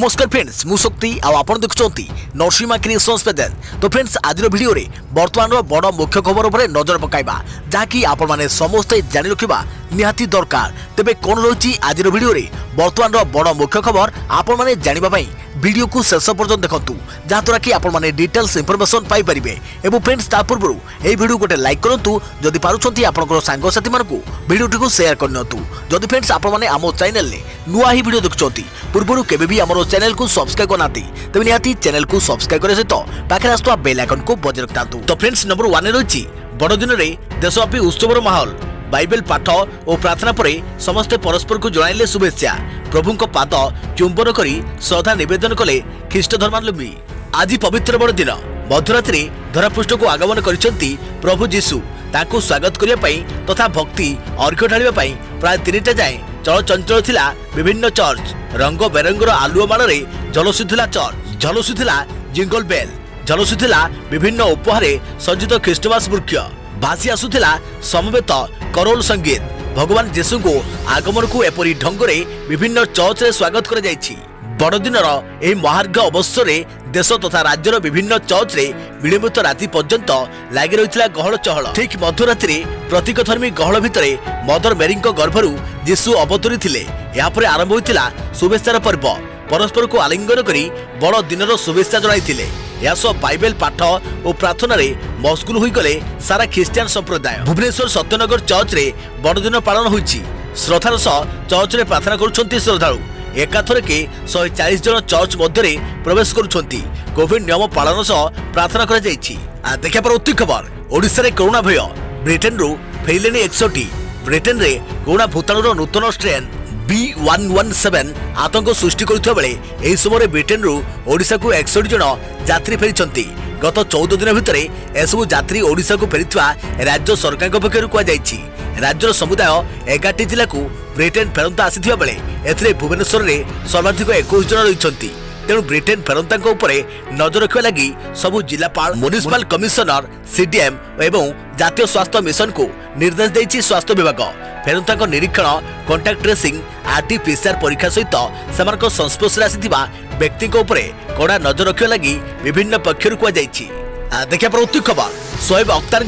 नमस्कार फ्रेंड्स मु शक्ति आपण देखुंती नरसिंहा क्रिएशंस पेज। तो फ्रेंड्स आज वीडियो रे वर्तमान बड़ मुख्य खबर उपर नजर पकाइबा जहाँकि आपण माने समस्ते जानि रखिबा निहाती दरकार। तेबे कोन रही आज वीडियो रे वर्तमान बड़ मुख्य खबर आपण माने जानिबा पई वीडियो को शेष पर्यंत देखंतु जहाँद्वारा कि आपण माने डिटेल्स इंफॉर्मेशन पाई परिबे। एवं फ्रेंड्स ता पूर्व ए वीडियो गोटे लाइक करंतु जदि पारुछंती आपनकर सांग साथी मानकु वीडियो को शेयर करनतु। जदि फ्रेंड्स आपण माने आमो चैनल ले नुआ ही वीडियो देखुछंती पूर्व केबे भी हमरो चैनल को सब्सक्राइब करनाती तबे निहाती चैनल को सब्सक्राइब करे सहित पाखे आस्तुवा बेल आइकन को बजाय रखतांतु। तो फ्रेंड्स नंबर 1 रे रही बड़ दिन रे देशव्यापी उत्सवर माहौल बाइबल पाठ और प्रार्थना पर समस्ते परस्पर को जणाइले शुभेच्छा। प्रभु को पाद चुंबन करी श्रद्धा निवेदन कले ख्रीष्ट धर्मावलंबी। आज पवित्र बड़ दिन मध्यरात्रि धरापृष्ठ को आगमन करिसेंती प्रभु जीशु। ताको स्वागत करिया पई तथा भक्ति अर्घ्य ढालिबा पई प्राय 3टा जाए चलचंचल थिला विभिन्न चर्च। रंग बेरंगर आलुओ माଳରେ झलसुथिला चर्च, झलसुथिला जिंगल बेल, झलसुथिला विभिन्न उपहारे सज्जित ख्रीष्टमास वृक्ष, भासी आसुथिला समवेत करोल संगीत। भगवान जीशु को आगमन को एपरी ढंगरे विभिन्न चर्च रे स्वागत कर जायछि। बड़ दिनर एही महार्घ अवसर देश तथा राज्यर विभिन्न चर्च रे विलंबित राति पर्यंत लागि रहिथिला गहळ चहळ। ठीक मध्यरात्रि प्रतीकधर्मी गहळ भितरे मदर मेरी गर्भरू जीशु अवतरी थिले। यापर आरंभ होइथिला शुभेच्छार पर्व। परस्पर को आलिंगन करी बड़ दिनर शुभेच्छा जणाइथिले। यासो बाइबल पाठ और प्रार्थना रे मशगुल होई गले सारा ख्रिस्टियन संप्रदाय। भुवनेश्वर सत्यनगर चर्च रे बड़ दिन पालन होइछि। श्रद्धार सह चर्च रे प्रार्थना करुछंती श्रद्धालु। एकाथर के 140 जन चर्च मध्य प्रवेश करुछंती। कोविड नियम पालन सह प्रार्थना करा जायछि। देखा पर उत्ती खबर ओडिसा रे कोरोना भय ब्रिटेन रु फेलेनी 61। ब्रिटेन रे कोरोना भूताणुर नूतन स्ट्रेन B117 आतंक सृष्टि करुवा बेले एही समय ब्रिटेन रु ओडिशा को 61 जन यात्री फेरी। गत 14 दिन भितर एसबू यात्री ओडिशा को फेरिथिबा राज्य सरकार पक्षरु कुआ जायछि। राज्यर समुदाय 11टी जिला को ब्रिटेन फेरंता आसीथिबा बेले एथिरे भुवनेश्वर रे सर्वाधिक 21 जन रहिसंती। तेणु ब्रिटेन फेरंतांक उपरे नजर रखिबा लागि सबु जिलापाल, म्युनिसिपल कमिशनर, सीडीएम एवं जातीय स्वास्थ्य मिशन को निर्देश दैछि स्वास्थ्य विभाग। फेरंतांक निरीक्षण, कांटेक्ट ट्रेसिंग, आरटीपीसीआर परीक्षा सहित सेमानक संस्पर्श रे आसीथिबा व्यक्ति उपरे कड़ा नजर रखिबा लागि विभिन्न पक्षरु कुआ जायछि। देखिया पर उत्ती खबर शोएब अख्तर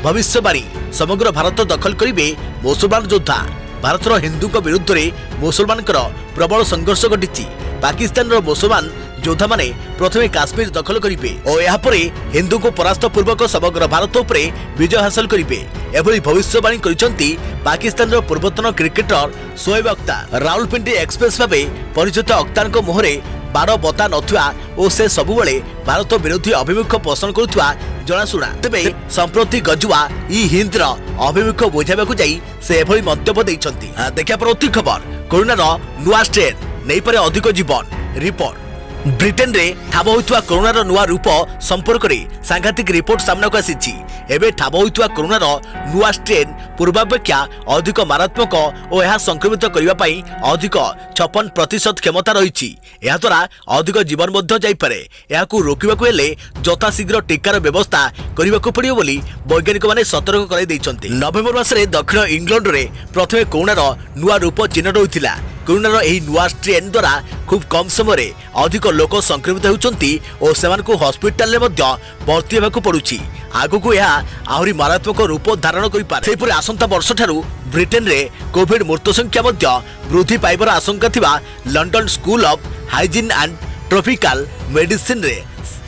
भविष्यवाणी समग्र भारत दखल करिवे मुसलमान योद्धा। भारतर हिंदू विरुद्ध में मुसलमान प्रबल संघर्ष घटी। पाकिस्तान मुसलमान योद्धा माने प्रथमे काश्मीर दखल करिवे और यापर हिंदू को परास्त पूर्वक समग्र भारत उपरे विजय हासिल करिवे। एभली भविष्यवाणी करिसेंती पाकिस्तान पूर्वतन क्रिकेटर शोएब अख्तर। रावलपिंडी एक्सप्रेस भावे परिचित अख्तर को मुहरे बाड़ बता नथिबा और से सबुबले भारत विरोधी अभिमुख पोषण करुवा जनाशुना। तेबे संप्रति गजुआ इ हिंदर अभिमुख बुझाइबाकू जाई से एभली मंतव्य दैछंती। देखिया पर उत्ती खबर कोरोनार नुआ स्ट्रेन नहीं पारे अधिक जीवन। रिपोर्ट ब्रिटेन रे ठाब होइतुवा कोरोनार नुआ रूप संपर्क में सांघातिक रिपोर्ट सामना को आसीछि। एबे ठाब होइतुवा कोरोनार नुआ स्ट्रेन पूर्वापेक्षा अधिक मारात्मक और यह संक्रमित करबा पई अधिक 56% क्षमता रही। यह द्वारा अधिक जीवन मध्य जाई पारे। याकू रोकिबाकू हेले यथाशीघ्र टीकार व्यवस्था करबाकू पड़ियो बोली वैज्ञानिक माने सतर्क कराई दैछंती। नवेम्बर मासरे दक्षिण इंग्लैंड रे प्रथमे कोरोनार नुआ रूप चिन्हट होइतिला। कोरोनार एही नुआ स्ट्रेन द्वारा खूब कम समय अधिक लोक संक्रमित होउचंती और सेमानकू हॉस्पिटल रे मध्य भर्ती हेबाकू पड़ुछि। आगुकू यह आहुरी मारात्मक रूप धारण करि पारे। सेहिपरि आसंता वर्ष ठारू ब्रिटेन रे कोविड मृत्यु संख्या मध्य वृद्धि पाइबार आशंका थिबा London school of hygiene and tropical medicine रे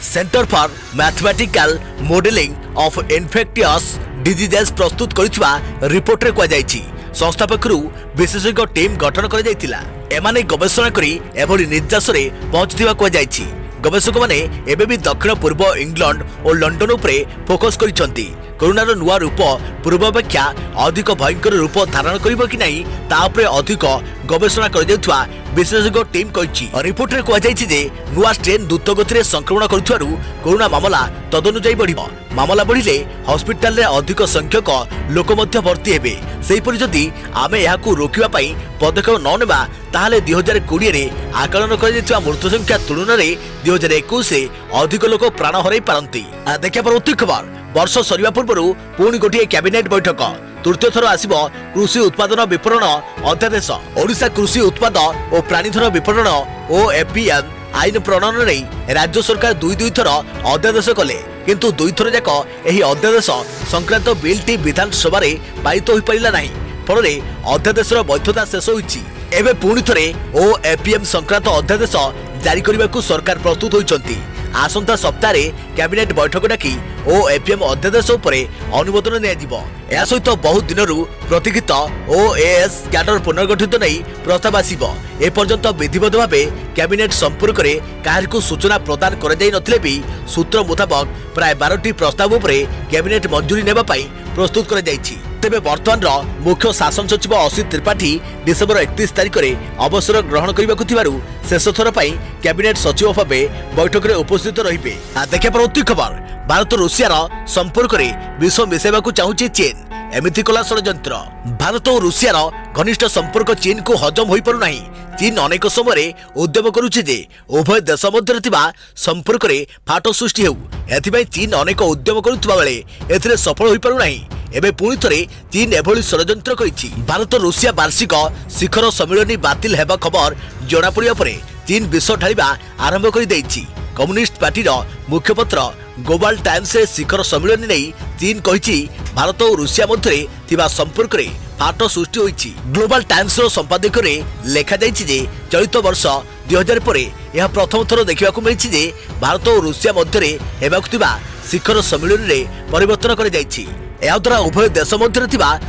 centre for mathematical modelling of infectious diseases प्रस्तुत करिथिबा रिपोर्ट रे कुआ जायछि। संस्था पक्षरु विशेषज्ञ टीम गठन कर जायतिला। एमाने गवेषणा करी एभली निर्देश रे पहुंचथिबा कुआ जायछि। गवेषक माने एबे भी दक्षिण पूर्व इंग्लैंड और लंडन उपरे फोकस करिसंती। कोरोनार नुआ रूप पूर्वापेक्षा अधिक भयंकर रूप धारण करिबो कि नाही ता उपरे अधिक गवेषणा कर जायथुवा विशेषज्ञ टीम कहिछि। रिपोर्ट रे कुआ जायछि जे नुआ स्ट्रेन द्रुत गति रे संक्रमण करुथारु कोरोना मामला तदनुଯାୟୀ बढ़िबो। मामला बढ़िले हॉस्पिटल रे अधिक संख्यक लोक मध्य भर्ती हेबे। सेहिपरि जदि आमे याकू रोकिबा पई पदक्षेप न नेबा ताहाले 2020 रे आकलन कर जायथुवा मृत्यु संख्या तुलना रे 2021 रे अधिक लोक प्राण हराई पारंती। देखिया पर उत्ती खबर वर्ष सरिवा पूर्व पुणी गोटे कैबिनेट बैठक तृतीय थर आसिब कृषि उत्पादन विपणन अध्यादेश। ओडिशा कृषि उत्पाद और प्राणीधन विपणन OAPM आईन प्रणयन नहीं राज्य सरकार दुई थर अध्यादेश कले, किंतु दुई थर जाक एही अध्यादेश संक्रांत बिलटी विधानसभा रे पारित होई परिला नाही। फल अध्यादेशर वैधता शेष होईछि। एबे पुणी थरे OAPM संक्रांत अध्यादेश जारी करने को सरकार प्रस्तुत होइछंती। आसंता सप्ताह कैबिनेट बैठक डाकी OAPM अध्यादेश उपरे अनुमोदन नियाजिबो। या सहित बहुत दिनरू प्रतीक्षित OAS क्याडर पुनर्गठित नहीं प्रस्ताव आसिबो। ए पर्यंत विधिवत भावे कैबिनेट संपर्क में काहारिकु सूचना प्रदान कर जाई नथिले भी सूत्र मुताबक प्राय 12टी प्रस्ताव उपरे कैबिनेट मंजूरी नेबा पई प्रस्तुत कर जाईछि। तेबे वर्तमान मुख्य शासन सचिव असित त्रिपाठी डिसेम्बर 31 तारिख में अवसर ग्रहण करने शेष थर पर कैबिनेट सचिव भाव बैठक में उपस्थित रहिबे। देखा परवर्ती खबर, भारत रूसियार संपर्क में विष मिसेबा चाहूछि चीन, एमिति कला षड्यंत्र। भारत और रूसियार घनिष्ठ संपर्क चीन को हजम हो पारु नाही। चीन अनेक समय उद्यम करुछि जे उभय देश मध्य संपर्क में फाट सृष्टि हेउ। एथिबाई चीन अनेक उद्यम करुवा बेले एथिरे सफल हो पारु नाही। एबे पुणी थरे चीन एभली षड्यंत्र करिछि। भारत रूसिया वार्षिक शिखर सम्मेलन बातिल हेबा खबर जना पड़िया परे चीन विष ढालिबा आरंभ कर देछि। कम्युनिस्ट पार्टीर मुखपत्र ग्लोबल टाइम्स रे शिखर सम्मेलन नहीं चीन कहिछि भारत और रूसिया मध्य थिबा संपर्क रे फाट सृष्टि होइछि। ग्लोबल टाइम्स रो संपादक रे लेखा जाइछि जे चलित वर्ष 2000 परे यह प्रथम थर देखिबा को मिलिछि जे भारत और रूसिया मध्य हेबाकु थिबा शिखर सम्मेलन रे परिवर्तन कर जाइछि। या द्वारा उभय देश मध्य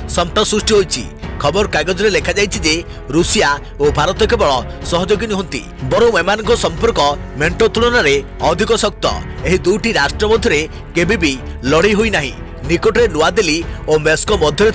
संकट सृष्टि होइछि। खबर कागज रे लेखा जाइछि जे रूसिया और भारत केवल सहयोगी नुहंती बरं एमानक संपर्क मेंटो तुलन में अधिक शक्त। एही दुईटी राष्ट्र मध्य केबे भी लड़ाई होई नाही। निकटरे नुआदिल्ली और मेस्को मध्य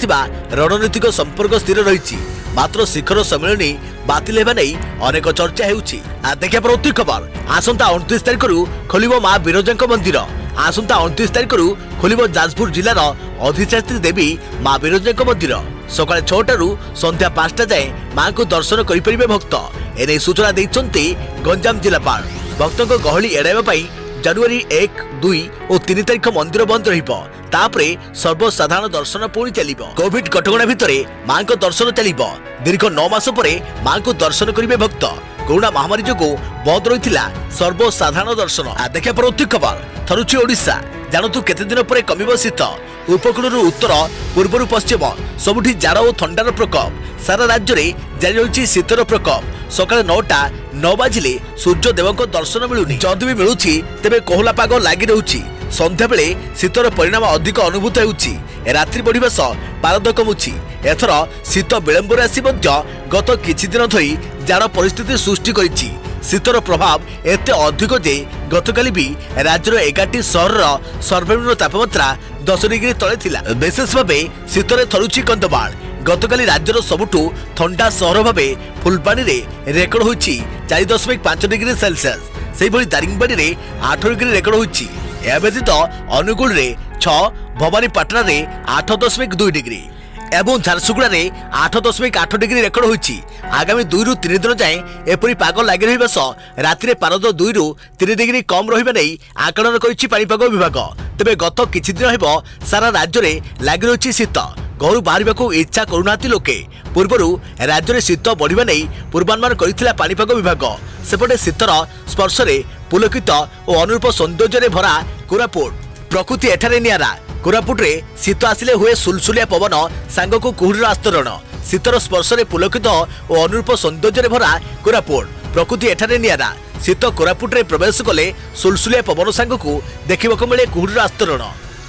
रणनीतिक संपर्क स्थिर रही। मात्र शिखर सम्मेलन बातिल हेबा नहीं अनेक चर्चा हेउछि। देखा परवर्ती खबर, आसंता 29 तारिख खोलिबो मां बिरजांक मंदिर। आसंता 29 तारिख खोलिबो जाजपुर जिलार अधिष्ठात्री देवी मां बिरजांक मंदिर। सकाळ 6टारू संध्या 5टा जाए मां को दर्शन करिपरिबे भक्त। एने सूचना दैछन्ती गंजाम जिलापाल। भक्तों गहली एड़ाइबा पई जनवरी 1, 2 और 3 तारिख मंदिर बंद रहिबो। तापरे सर्वसाधारण दर्शन पुणी चलिबो। कोविड कटकणा भितरे मां को दर्शन चलिबो। दीर्घ 9 मास परे मां को दर्शन करिबे भक्त। कोरोना महामारी जोगु बंद रहिथिला सर्वसाधारण दर्शन। देखा परवर्ती खबर, थरुछि ओडिशा। जानतु केते दिन परे कमिबो शीत। उपकूल उत्तर पूर्व पश्चिम सबुठी जाड़ और थंडार प्रकोप। सारा राज्य में जारी रही शीतर प्रकोप। सकाळ 9टा 9 बाजिले सूर्यदेव दर्शन मिलुनी। जदि भी मिलुछि तेबे कोहला पाग लागि रहुछि। संध्या बेले शीतर परिणाम अधिक अनुभूत हेउछि। रात्रि बढ़िबा सह पारद कमुछि। एथर शीत विलंबर आसी मध्य गत किछि दिन धरि जाड़ परिस्थिति सृष्टि करिछि। शीतर प्रभाव एते अधिक जे गतकाली भी राज्यर 11टी सहर सर्वनिम्न तापमात्रा 10 डिग्री तले थिला। विशेष भावे शीतरे थरुछि कंधमाल। गतकाली राज्यर सबुठु ठंडा सहर भावे फुलबाणी रे रेकर्ड होइछि 4.5 डिग्री सेल्सियस। सेहि भली दारिंगबाड़ी रे 8 डिग्री रेकर्ड होइछि। या व्यतीत अनुगुल रे 6, भवानीपाटना रे 8.2 डिग्री एवं झारसुगुड़ा रे 8.8 डिग्री रेकर्ड होइछि। आगामी 2 ରୁ 3 दिन जाए एपरी पाग लागि रहिबा सह रात्रि पारद 2 ରୁ 3 डिग्री कम रहिबा नै आकलन करिछि पाणीपाग विभाग। तेबे गत किछि दिन हेबो सारा राज्य रे लागि रहिछि शीत। घरु बाहरिबाकू इच्छा करुनाती लोके। पूर्वरु राज्य में शीत बढ़िबा नै पूर्वानुमान करिथिला पाणीपाग विभाग। सेपटे शीतर स्पर्श रे पुलकित और अनुरूप सौंदर्य भरा कोरापुट। प्रकृति एठारे नियारा। कोरापुट रे शीत आसिले हुए सुलसुलिया पवन सांग को कुहुडीर आस्तरण। शीतर स्पर्श रे पुलकित और अनुरूप सौंदर्य भरा कोरापुट। प्रकृति एठारे नियारा। शीत कोरापुट रे प्रवेश कले सुलसुलिया पवन सांग को देखिबाकू मिले कुहुडीर आस्तरण।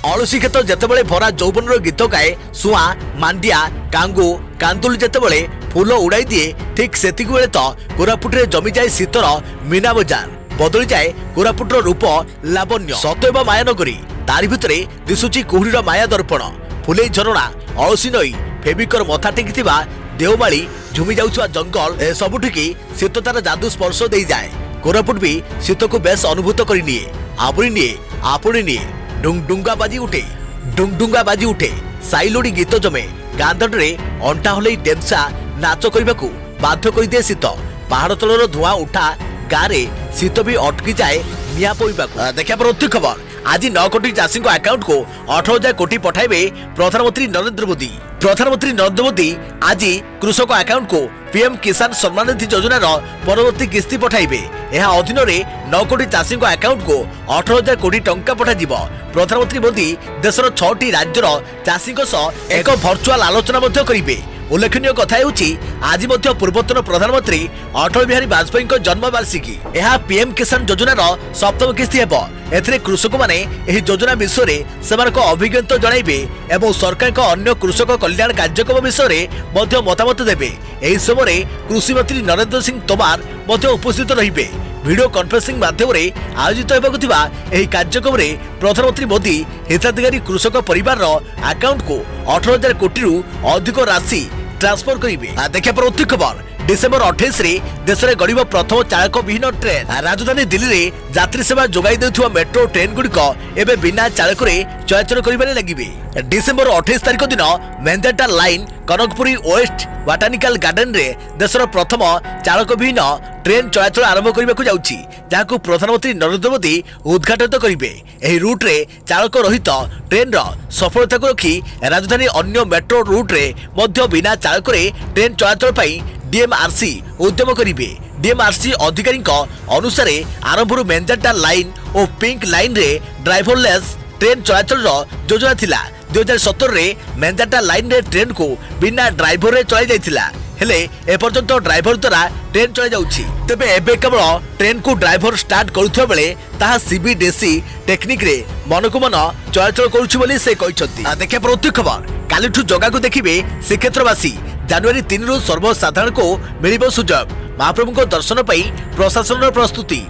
अलसी खेत जेतेबेले भरा यौवन गीत गाए सुआ मांडिया कांगू कांदुल जेतेबेले फूल उड़ाई दिए ठीक सेतिक बेले तो कोरापुट रे जमी जाए शीतर मीना बजार। बदली जाए कोरापुटर रूप लावण्य। सतैव मायानगरी तारी भितरे दिशुची कुहुडीर माया दर्पण। फुले झरणा अलसी नई फेबिकर मथा टेकिथिबा देवमाली झुमी जाउछुआ जंगल ए सबुठिकी शीत तार जादू स्पर्श दे जाए। कोरापुट भी शीत को बेस अनुभूत करि निए। आपुरी निए आपुरी निए। डुंगडुंगा बाजी उठे डुंगडुंगा बाजी उठे। साइलोडी गीत जमे। गांधड रे अंटा हलई डेमसा नाच करबाकू बाध्य कर दिए शीत। पहाड़ तलर धुआं उठा गारे शीत भी अटकी जाए निया पइबाकू। देखा परवर्ती खबर, आज 9 कोटी चाषी अकाउंट को 18,000 कोटी पठाइबे प्रधानमंत्री नरेंद्र मोदी। प्रधानमंत्री नरेंद्र मोदी आज कृषक अकाउंट को पीएम किसान सम्मान निधि योजना परवर्ती किस्ती पठाइबे। यह अधीन 9 कोटी चाषी अकाउंट को 18,000 कोटी टंका पठाଯିब। प्रधानमंत्री मोदी देशर 6टी राज्यर चाषी एक भर्चुआल आलोचना करेंगे। उल्लेखनीय कथा आज पूर्वतन प्रधानमंत्री अटल बिहारी वाजपेयी जन्म वार्षिकी। यह पीएम किसान योजनार 7म किस्ती हेब। एथिरे कृषक माने एही योजना विषय में सेमानक अभिज्ञता जणाइबे एवं सरकार अन्य कृषक कल्याण कार्यक्रम विषय में मतामत देबे। एही समय कृषि मंत्री नरेंद्र सिंह तोमार उपस्थित रहिबे। वीडियो कॉन्फ्रेंसिंग माध्यम आयोजित होबाकु थिबा एही कार्यक्रम में प्रधानमंत्री मोदी हिताधिकारी कृषक परिवार अकाउंट को 18,000 कोटी रु अधिक राशि ट्रांसफर करेंगे। देखिए परवर्ती खबर। डिसेम्बर 28 रे देश में गड़ब प्रथम चालक विहीन ट्रेन। राजधानी दिल्ली में यात्री सेवा जोगाई देउथुवा मेट्रो ट्रेन गुड़िक एवं बिना चालक चलाचल कर लगे। डिसेम्बर 28 तारिख दिन magenta line Janakpuri west botanical garden रे देशर प्रथम चालक विहीन ट्रेन चलाचल आरंभ करने को जाउछि, जहां प्रधानमंत्री नरेंद्र मोदी उद्घाटित करेंगे। एही रूट रे चालक रहित ट्रेन सफलता को रखी राजधानी अन्य मेट्रो रूट रे मध्य बिना चालक ट्रेन चलाचल पाई डीएमआरसी उद्यम करेंगे। डीएमआरसी अधिकारी अनुसार आरंभ मेंजेंटा लाइन और पिंक लाइन रे ड्राइवरलेस ट्रेन चलाचल योजना थिला। 2017 रे मेंजेंटा लाइन रे ट्रेन को बिना ड्राइवर रे चलाई जाइथिला, हेले एपर्यंत ड्राइवर द्वारा ट्रेन चलाई जाउछि। तबे एबे केवल ट्रेन को ड्राइवर स्टार्ट करुथबा बेले ताहा सीबीडीसी टेक्निक रे मनकु मन चलाचल करुछि बोली से कहिसथि। देखिए प्रति खबर। कालिठु जगह को देखिबे श्रीक्षेत्रवासी। जनवरी 3 रु सर्वसाधारण को मिलिबो सुजोग। महाप्रभु को दर्शन पाई प्रशासन प्रस्तुति।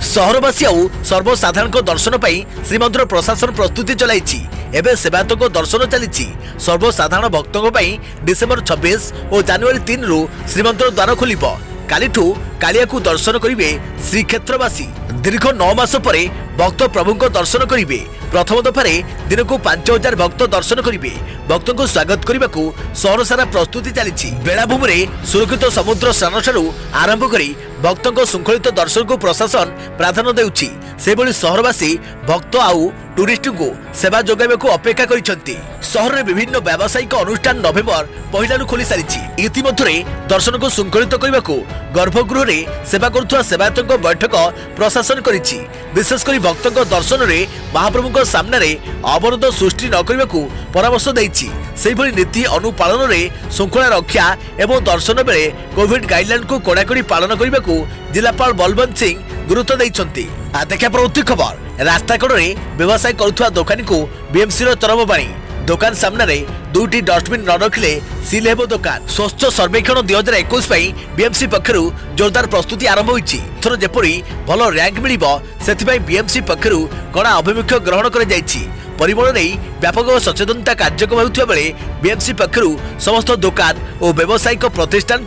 सहरवासी आउ सर्वसाधारण को दर्शन पाई श्रीमंदिर प्रशासन प्रस्तुति चलाइछि। एबे सेवायतों को दर्शन चली। सर्वसाधारण भक्तों पाई डिसेम्बर 26 और जनवरी 3 रु श्रीमंदिर द्वार खोलिबो। कालिठु कालिया को दर्शन करिवे श्रीक्षेत्रवासी। दीर्घ 9 मास परे भक्त प्रभु को दर्शन करिवे। प्रथम दफारे दिन को 5,000 भक्त दर्शन करिवे। भक्तों को स्वागत करने को सहर सारा प्रस्तुति चली। बेलाभूमि में सुरक्षित समुद्र स्नान ठारू आरंभ करी भक्तों को श्रृंखलित दर्शन को प्रशासन प्राधान्य देउछि। सेबोली सहरवासी भक्त आउ टूरिस्ट को सेवा जोगाइबा को अपेक्षा करिसंती। सहर में विभिन्न व्यावसायिक अनुष्ठान नवेम्बर 1 खोली सारी। इतिमध्य दर्शन को श्रृंखलित करने को गर्भगृह रे सेवा करुवा सेवायतों बैठक प्रशासन करिछि। विशेषकर भक्तों दर्शन में महाप्रभु सामने रे अवरोध सृष्टि न करने को परामर्श देछि। सेहिभली नीति अनुपालन रे श्रृंखला रक्षा एवं दर्शन बेले कोविड गाइडलाइन को कड़ाकड़ी पालन करने को जिलापाल बलवंत सिंह गुरुत्व देइछंती। देखा प्रवृत्ति खबर। रास्ता कड़े व्यवसाय करुवा दोकानी को बीएमसी चरम बाणी। दुकान सामने 2टी डस्टबिन न रखिले सील हेबो दुकान। स्वच्छ सर्वेक्षण 2021 बीएमसी पक्षर जोरदार प्रस्तुति आरंभ होइछि। थर जेपरी भल रैंक मिलिबो सेथिबाई बीएमसी पक्षर कड़ा अभिमुख्य ग्रहण कर जाइछि। परिमल नहीं व्यापक सचेतनता कार्यक्रम होउथिबा बेले बीएमसी पक्षर समस्त दुकान और व्यावसायिक प्रतिष्ठान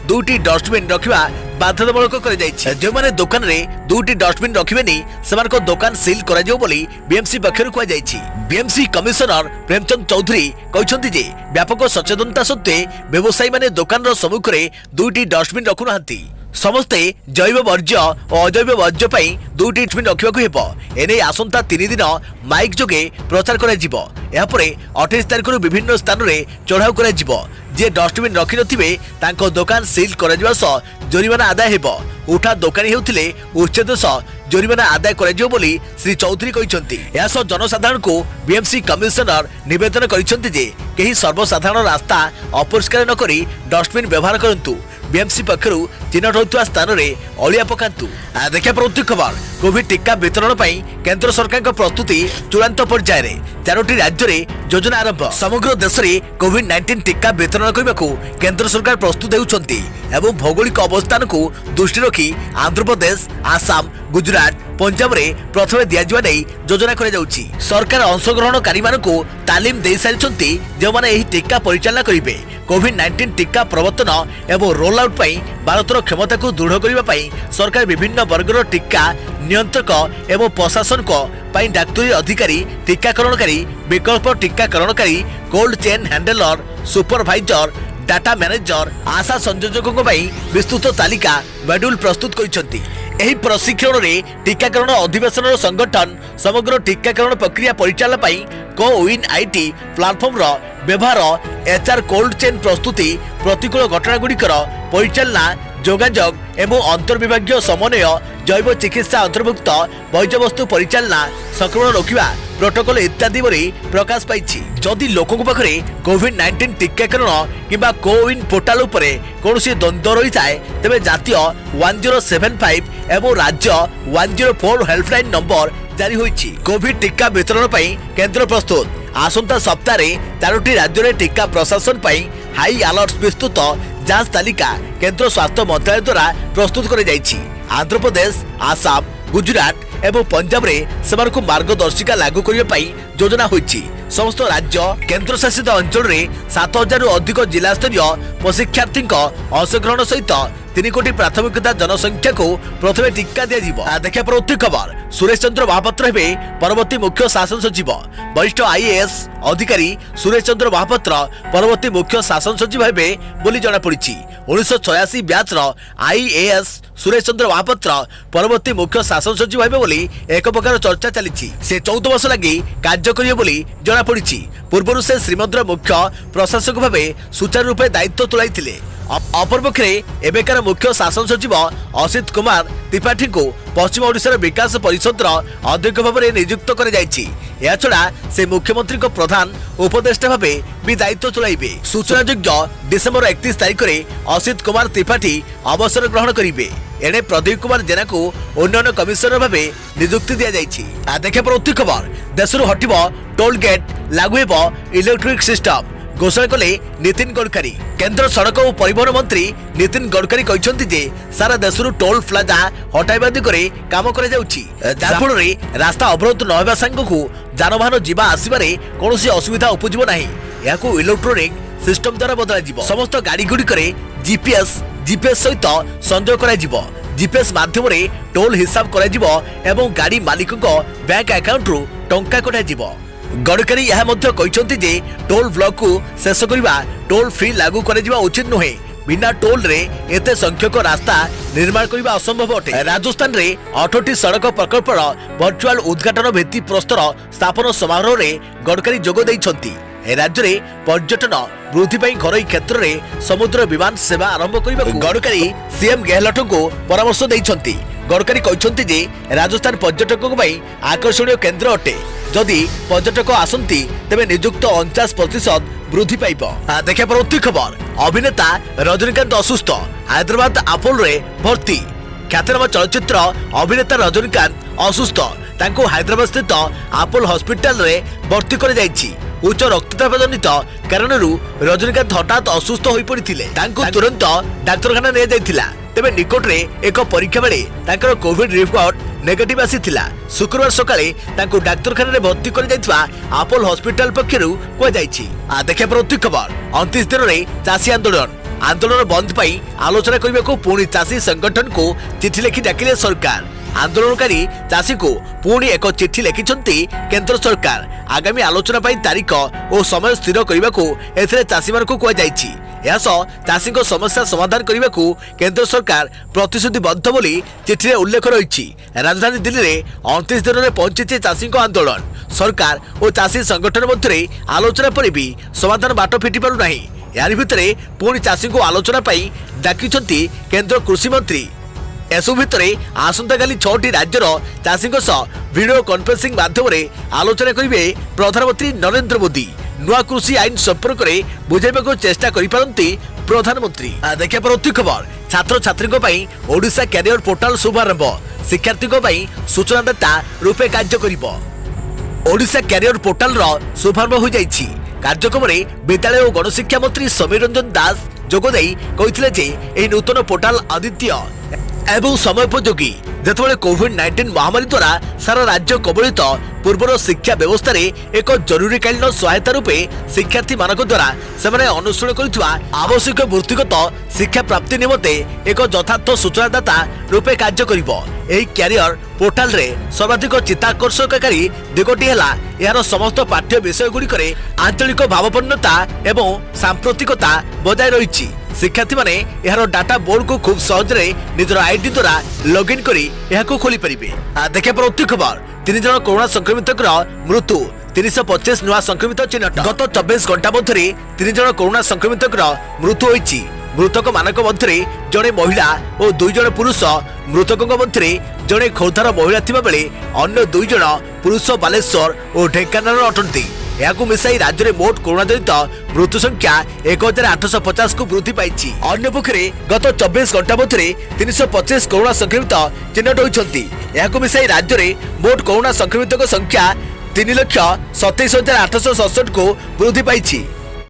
2टी डस्टबिन रखिबा बाध्यतामूलक कर जाइछि। जो माने दुकान रे 2टी डस्टबिन रखिबेनी सेमानक दुकान सील करा जाउ बोली बीएमसी पक्षर कुआ जाइछि। बीएमसी कमिशनर प्रेमचंद चौधरी कहछन्ति जे व्यापक सचेतनता सत्ते व्यवसायी माने दुकान रो सम्मुख रे 2टी डस्टबिन रखु नाहंती। समस्ते जैव वर्ज्य और अजैव वर्ज्य 2टी डस्टबिन रखा हेबो। एने आसंता 3 दिन माइक जोगे प्रचार करा जिवो। या परे 28 तारिख विभिन्न स्थान रे चढ़ाऊ करा जिवो। जे डस्टबिन रखि नथिबे तांको दुकान सील करा जिवा सह जरिमाना आदाय हेबो। उठा दुकानी हेउथिले उच्चेद सह जरिमाना आदाय करा जिवो बोली श्री चौधरी कहिसंती। या सह जनसाधारण को बीएमसी कमिशनर निवेदन करिसंती जे केही सर्वसाधारण रास्ता अपरिष्कार न करी डस्टबिन व्यवहार करंतु। बीएमसी पक्षर चिन्हट होता स्थान में अलिया पकातु। देखा प्रवृत्ति खबर। कोविड टीका वितरण पर केंद्र सरकार प्रस्तुति चूड़ांत पर्यायर। 4टी राज्य में योजना आरंभ। समग्र देश में कोविड-19 टीका वितरण करने को केंद्र सरकार प्रस्तुत होउछंती एवं भौगोलिक अवस्थान को दृष्टि रखी आंध्र प्रदेश, आसाम, गुजरात, पंजाब रे प्रथमे दियाजिबा नै योजना करा जाउछि। सरकार अंशग्रहणकारी मानकु तालीम दे सारिछंती जे माने एही टीका परिचालना करिवे। कोविड-19 टीका प्रवर्तन एवं रोल आउट पई भारतर क्षमता को दृढ़ करबा पई सरकार विभिन्न वर्गर टीका नियंत्रक एवं प्रशासन को पई डाक्टरी अधिकारी, टीकाकरणकारी, विकल्प टीकाकरणकारी, cold chain handler, supervisor, data manager, ASHA संयोजकों पई विस्तृत तालिका मॉड्यूल प्रस्तुत करिसंती। एही प्रशिक्षण रे टीकाकरण अधिवेशन संगठन समग्र टीकाकरण प्रक्रिया परिचालन पाई कोविन आईटी प्लाटफर्म व्यवहार एचआर कोल्ड चेन प्रस्तुति प्रतिकूल घटना गुड़िकर परिचालना जोगाजोग एवं अंतर्विभागीय समन्वय जैव चिकित्सा अंतर्भुक्त वर्ज्यवस्तु परिचालना संक्रमण रोकवा प्रोटोकॉल इत्यादि प्रकाश पाई जदि लोकों पाखे कोविड-19 टीकाकरण किंबा कोविन पोर्टाल उपरे कौनसी द्वंद्व रही थाए तेबे जातीय 1075 एवं राज्य 104 हेल्पलाइन नंबर जारी होईछि। कोविड टीका वितरण पई केंद्र प्रस्तुत आसंता सप्ताह 4टी राज्य में टीका प्रशासन पई हाई अलर्ट प्रस्तुत जांच तालिका केंद्र स्वास्थ्य मंत्रालय द्वारा प्रस्तुत कर आंध्र प्रदेश आसाम गुजरात एवं पंजाब रे सेमानकु मार्गदर्शिका लागू करने पाई योजना होईछि। समस्त राज्य केंद्र शासित अंचल रे 7000 अधिक जिला स्तरीय प्रशिक्षार्थी अंशग्रहण सहित 3 कोटी प्राथमिकता जनसंख्या को प्रथमे टीका दिया देखा परवर्ती खबर सुरेश चंद्र महापात्र हेबे परवर्ती मुख्य शासन सचिव वरिष्ठ आईएएस अधिकारी सुरेश चंद्र महापात्र परवर्ती मुख्य शासन सचिव हेबे बोली जना पड़िछि। 1986 बैच आईएएस सुरेश चंद्र महापात्र परवर्ती मुख्य शासन सचिव हेबे बोली एक प्रकार चर्चा चली। से 14 वर्ष लगी कार्य करिवे बोली जना पड़िछि। पूर्व से श्रीमंदिर मुख्य प्रशासक भावे सुचारू रूपे दायित्व तुलाइथिले। अपरपक्षे एबेकार मुख्य शासन सचिव असित कुमार त्रिपाठी को पश्चिम ओडिशा विकास परिषद अध्यक्ष भाव में नियुक्त कर छड़ा से मुख्यमंत्री को प्रधान उपदेष्टा भाव भी दायित्व तुलाइबे। सूचनायोग्य डिसेम्बर 31 तारिख में असित कुमार त्रिपाठी अवसर ग्रहण करेंगे। एने प्रदीप कुमार जेना को उन्नयन कमिशनर भाव नियुक्ति दि जाइछि। देखा परवर्ती खबर देश हटिब टोल गेट लागू इलेक्ट्रिक सिस्टम घोषणा कले नितिन गडकरी। केंद्र सड़क और परिवहन मंत्री नितिन गडकरी कहते जे सारा देश टोल प्लाजा हटाइबा दिगरे काम करा जाउछि, जाहा फଳରେ रास्ता अवरोध न हेबा संगकु जानवाहन जीवा आसिबारे कोनोसी असुविधा उपजिबो नाही। याकु इलेक्ट्रोनिक सिस्टम द्वारा बदला जिवो। समस्त गाड़ी गुडी करे जीपीएस सहित संजोग करा जिवो। जीपीएस माध्यम रे टोल हिसाब करा जिवो एवं गाड़ी मालिक को बैंक अकाउंट रु टंका कटा जिवो। गडकरी यह कहते जे टोल ब्लॉक को शेष करवा टोल फ्री लागू करा उचित नुहे। बिना टोल रे एते संख्यक रास्ता निर्माण करने असंभव अटे। राजस्थान रे 8टी सड़क प्रकल्पर वर्चुआल उद्घाटन भित्ति प्रस्तर स्थापन समारोह रे गडकरी जोग दैछंती। राज्य में पर्यटन वृद्धि पाई घरोई क्षेत्र में समुद्र विमान सेवा आरंभ करने गडकरी सीएम गहलोट को परामर्श दैछंती। गडकरी कहते जे राजस्थान पर्यटकों आकर्षणीय केन्द्र अटे। जदि पर्यटक आसंती तेबे नियुक्त 49% वृद्धि पाइब। देखा परवर्ती खबर अभिनेता रजनीकांत असुस्थ हैदराबाद आपोलो रे भर्ती। ख्यातनामा चलचित्र अभिनेता रजनीकांत असुस्थ तांको हैदराबाद स्थित आपोलो हॉस्पिटल रे भर्ती कर जाइछि। उच्च रक्तचाप जनित कारणरू रजनीकांत हठात असुस्थ होई पड़िथिले। तांको तुरंत डाक्तरखाना ने जाइथिला। तेबे निकट रे एक परीक्षा बेले तांकर कोविड रिपोर्ट नेगेटिव आसीथिला। शुक्रवार सकाळे तांको डाक्तरखाना रे भर्ती कर जाइथवा आपोलो हॉस्पिटल पक्षरु को जाइछि। देखा परवर्ती खबर 29 दिन रे चासी आंदोलन बंद पाई आलोचना करने को पुणी चाषी संगठन को चिठी लिखि डाकिले सरकार। आंदोलनकारी चाषी को पुणी एक चिठी लिखिछंती केंद्र सरकार। आगामी आलोचना पाई तारीख और समय स्थिर करने को एथिरे चाषी मानकु को जाइछि। चाषी समस्या समाधान करने को केंद्र सरकार प्रतिश्रुतिबद्ध बोली चिठी में उल्लेख रही। राजधानी दिल्ली में 29 दिन में पहुंची चाषी आंदोलन। सरकार और चाषी संगठन मध्य आलोचना पर भी समाधान बाट फिटी पारु नाही। यार भितरे पुणी चाषी को आलोचना पाई डाकिछंती केंद्र कृषि मंत्री। एसबु भितरे आसंता काली 6टी राज्यर चाषी वीडियो कॉन्फ्रेंसिंग माध्यम आलोचना करेंगे प्रधानमंत्री नरेंद्र मोदी। नुआ कृषि आईन संपर्क में बुझाइबाक चेष्टा करिपारंती प्रधानमंत्री। देखा परवर्ती खबर छात्र छात्री ओडिशा कैरियर पोर्टाल शुभारंभ। शिक्षार्थी सूचनादाता रूपे कार्य करिबो। ओडिशा कैरियर पोर्टाल शुभारंभ हो जाइछि। कार्यक्रम में विद्यालय और गणशिक्षा मंत्री समीर रंजन दास जोगदे कहते जे एही नूतन पोर्टाल अद्वितीय एवं समयोपयोगी। जेतेबेले कोविड-19 महामारी द्वारा सारा राज्य कबलित पूर्वर शिक्षा व्यवस्था रे एक जरूरीकालीन सहायता रूपे शिक्षार्थी मानक द्वारा सेमाने अनुसरण करुवा आवश्यक वृत्तिगत शिक्षा प्राप्ति निमते एक यथार्थ सूचनादाता रूपे कार्य करिबो। एही कैरियर पोर्टाल रे सर्वाधिक चित्ताकर्षककारी दिगटी हेला यार समस्त पाठ्य विषय गुड़िकरे आंचलिक भावपूर्णता एवं सांप्रतिकता बजाय रही। शिक्षार्थी माने यार डाटा बोर्ड को खूब सहज निजर आईडी द्वारा लॉगिन करी खोली पारिबे। देखा परवर्ती खबर तीन जन कोरोना संक्रमित मृत्यु 325 नुआ संक्रमित चिन्हट गत 24 घंटा मध्य 3 जन कोरोना संक्रमित मृत्यु होईछि। मृतक मानक मध्य जड़े महिला और 2 जन पुरुष। मृतकों मध्य जड़े खोर्धार महिला थिबा बेले अन्य 2 जन पुरुष बालेश्वर और ढेंकानाल अटंती। याकू मिसाई राज्य में मोट कोरोना जनित मृत्यु संख्या 1850 को वृद्धि पाई। अन्य पक्षे गत 24 घंटा मध्य 325 कोरोना संक्रमित चिन्हट होती। याकू मिसाई राज्य में मोट कोरोना संक्रमित संख्या 3,27,867 को वृद्धि पाई।